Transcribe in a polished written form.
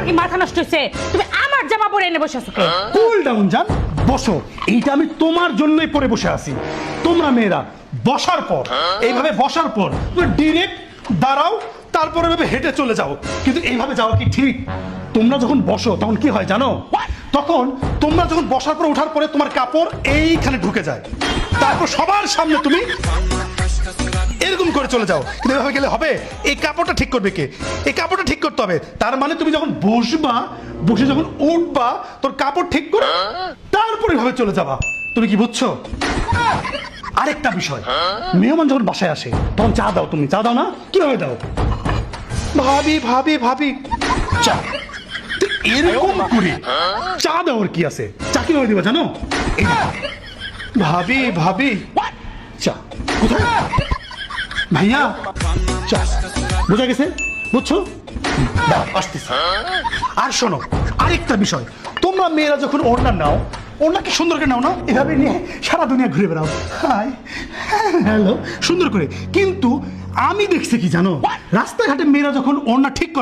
কি মাথা নষ্ট হয়েছে? তুমি আমার জামা পরে এনে বসে আছো কে? কুল ডাউন জান, বসো। এইটা আমি তোমার জন্যই পরে বসে আছি। তোমরা মেয়েরা বসার পর, এইভাবে বসার পর ডিরেক্ট দাঁড়াও, তারপরে এভাবে হেঁটে চলে যাও। কিন্তু এইভাবে যাওয়া কি ঠিক? তোমরা যখন বসো তখন কি হয় জানো? তখন তোমরা যখন বসার পর ওঠার পরে তোমার কাপড় এইখানে ঢুকে যায়, তারপর সবার সামনে তুমি এরকম করে চলে যাও। কিন্তু এভাবে গেলে হবে? এই কাপড়টা ঠিক করবে কে? এই কাপড়টা ঠিক করতে হবে। তার মানে তুমি যখন বসবা, বসে যখন উঠবা, তোর কাপড় ঠিক করে তারপরে এভাবে চলে যাবা। তুমি কি বুঝছো? আরেকটা বিষয়, মেহমান যখন বাসায় আসে তখন চা দাও। তুমি চা দাও না? কিভাবে দাও? ভাবি ভাবি ভাবি চা। তো এরকম করে চা দেওয়ার কি আছে? চা কিভাবে দিবা জানো? এই দেখো। ভাবি ভাবি চা কোথায়? ভাইয়া চা। বোঝা গেছে? বুঝছো? দাও আসতেছি। আর শোনো, আরেকটা বিষয়, তোমরা মেয়েরা যখন ওড়না নাও, ওড়না কি সুন্দর করে নাও না? এভাবে নিয়ে সারা দুনিয়া ঘুরে বেড়াও, হাই হ্যালো সুন্দর করে। কিন্তু আমি দেখছি কি জানো, রাস্তাঘাটে মেয়েরা যখন ওড়না ঠিক করে